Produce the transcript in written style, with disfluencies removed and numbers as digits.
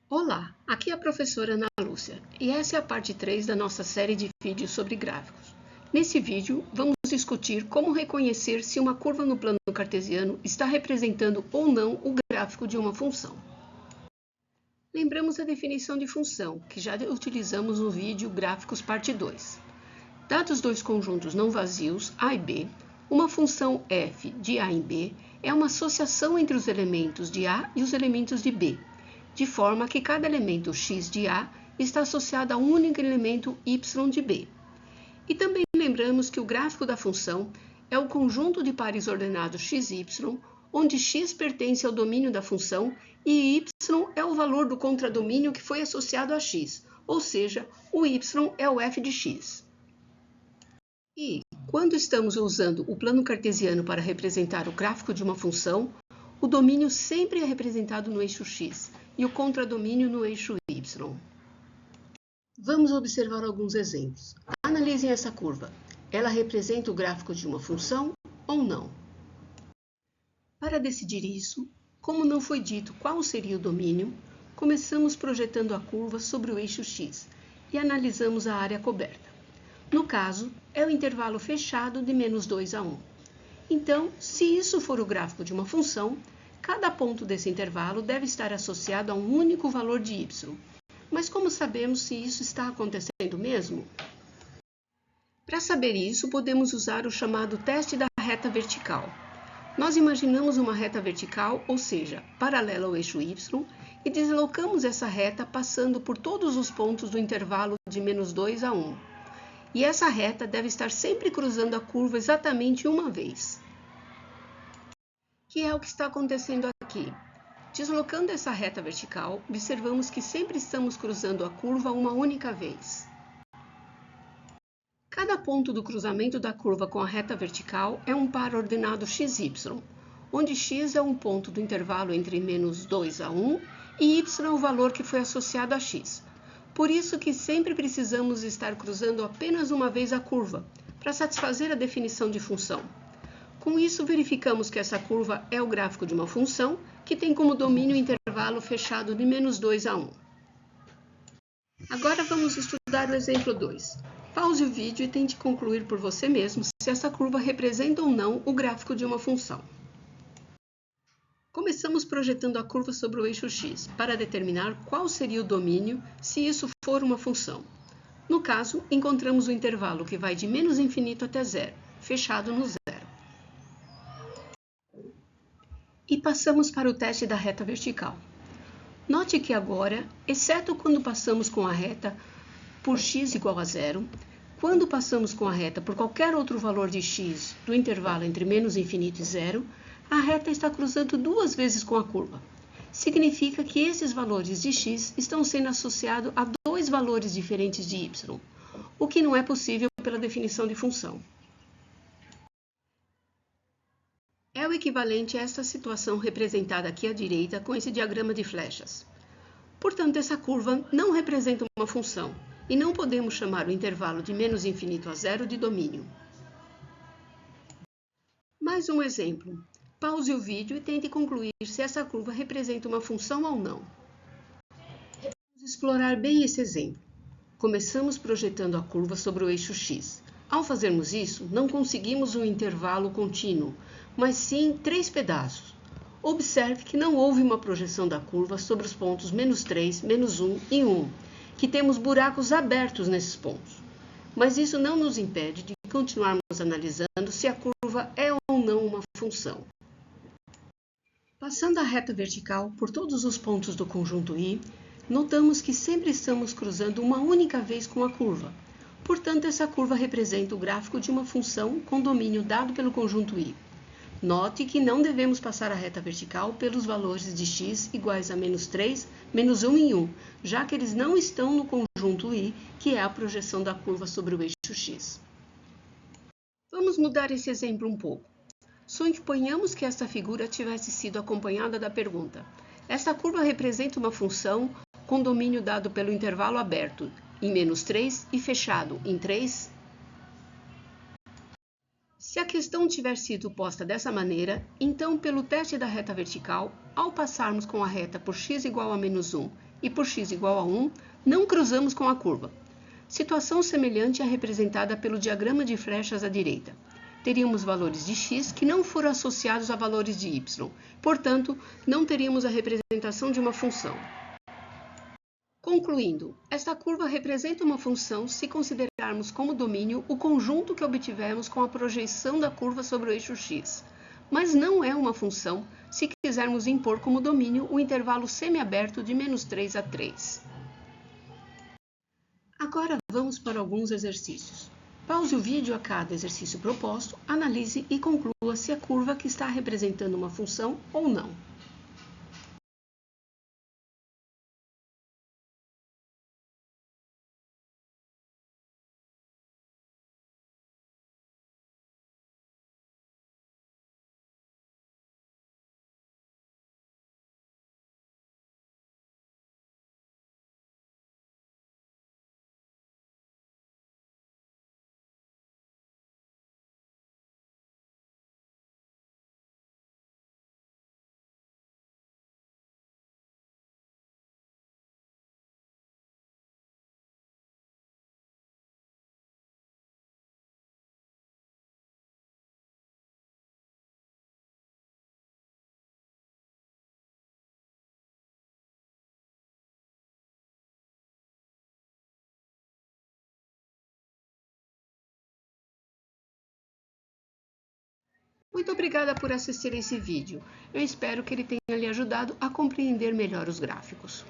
Olá, aqui é a professora Ana Lúcia e essa é a parte 3 da nossa série de vídeos sobre gráficos. Nesse vídeo, vamos discutir como reconhecer se uma curva no plano cartesiano está representando ou não o gráfico de uma função. Lembramos a definição de função, que já utilizamos no vídeo Gráficos parte 2. Dados dois conjuntos não vazios, A e B, uma função f de A em B é uma associação entre os elementos de A e os elementos de B, de forma que cada elemento x de A está associado a um único elemento y de B. E também lembramos que o gráfico da função é o conjunto de pares ordenados x e y, onde x pertence ao domínio da função e y é o valor do contradomínio que foi associado a x, ou seja, o y é o f de x. E, quando estamos usando o plano cartesiano para representar o gráfico de uma função, o domínio sempre é representado no eixo x e o contradomínio no eixo y. Vamos observar alguns exemplos. Analisem essa curva. Ela representa o gráfico de uma função ou não? Para decidir isso, como não foi dito qual seria o domínio, começamos projetando a curva sobre o eixo x e analisamos a área coberta. No caso, é o intervalo fechado de -2 a 1. Então, se isso for o gráfico de uma função, cada ponto desse intervalo deve estar associado a um único valor de y. Mas como sabemos se isso está acontecendo mesmo? Para saber isso, podemos usar o chamado teste da reta vertical. Nós imaginamos uma reta vertical, ou seja, paralela ao eixo y, e deslocamos essa reta passando por todos os pontos do intervalo de -2 a 1. E essa reta deve estar sempre cruzando a curva exatamente uma vez. Que é o que está acontecendo aqui. Deslocando essa reta vertical, observamos que sempre estamos cruzando a curva uma única vez. Cada ponto do cruzamento da curva com a reta vertical é um par ordenado xy, onde x é um ponto do intervalo entre -2 a 1 e y é o valor que foi associado a x. Por isso que sempre precisamos estar cruzando apenas uma vez a curva, para satisfazer a definição de função. Com isso, verificamos que essa curva é o gráfico de uma função que tem como domínio o intervalo fechado de -2 a 1. Agora vamos estudar o exemplo 2. Pause o vídeo e tente concluir por você mesmo se essa curva representa ou não o gráfico de uma função. Começamos projetando a curva sobre o eixo x para determinar qual seria o domínio se isso for uma função. No caso, encontramos o intervalo que vai de -infinito até zero, fechado no zero. E passamos para o teste da reta vertical. Note que agora, exceto quando passamos com a reta por x igual a zero, quando passamos com a reta por qualquer outro valor de x do intervalo entre -infinito e zero, a reta está cruzando duas vezes com a curva. Significa que esses valores de x estão sendo associados a dois valores diferentes de y, o que não é possível pela definição de função. É o equivalente a esta situação representada aqui à direita com esse diagrama de flechas. Portanto, essa curva não representa uma função e não podemos chamar o intervalo de -infinito a zero de domínio. Mais um exemplo. Pause o vídeo e tente concluir se essa curva representa uma função ou não. Vamos explorar bem esse exemplo. Começamos projetando a curva sobre o eixo x. Ao fazermos isso, não conseguimos um intervalo contínuo, mas sim 3 pedaços. Observe que não houve uma projeção da curva sobre os pontos -3, -1 e 1, que temos buracos abertos nesses pontos. Mas isso não nos impede de continuarmos analisando se a curva é ou não uma função. Passando a reta vertical por todos os pontos do conjunto I, notamos que sempre estamos cruzando uma única vez com a curva. Portanto, essa curva representa o gráfico de uma função com domínio dado pelo conjunto I. Note que não devemos passar a reta vertical pelos valores de x iguais a -3, -1 e 1, já que eles não estão no conjunto I, que é a projeção da curva sobre o eixo x. Vamos mudar esse exemplo um pouco. Suponhamos que esta figura tivesse sido acompanhada da pergunta: esta curva representa uma função com domínio dado pelo intervalo aberto em -3 e fechado em 3? Se a questão tiver sido posta dessa maneira, então, pelo teste da reta vertical, ao passarmos com a reta por x igual a menos 1 e por x igual a 1, não cruzamos com a curva. Situação semelhante à representada pelo diagrama de flechas à direita. Teríamos valores de x que não foram associados a valores de y, portanto, não teríamos a representação de uma função. Concluindo, esta curva representa uma função se considerarmos como domínio o conjunto que obtivemos com a projeção da curva sobre o eixo x, mas não é uma função se quisermos impor como domínio o intervalo semiaberto de menos 3 a 3. Agora vamos para alguns exercícios. Pause o vídeo a cada exercício proposto, analise e conclua se a curva que está representando uma função ou não. Muito obrigada por assistir esse vídeo. Eu espero que ele tenha lhe ajudado a compreender melhor os gráficos.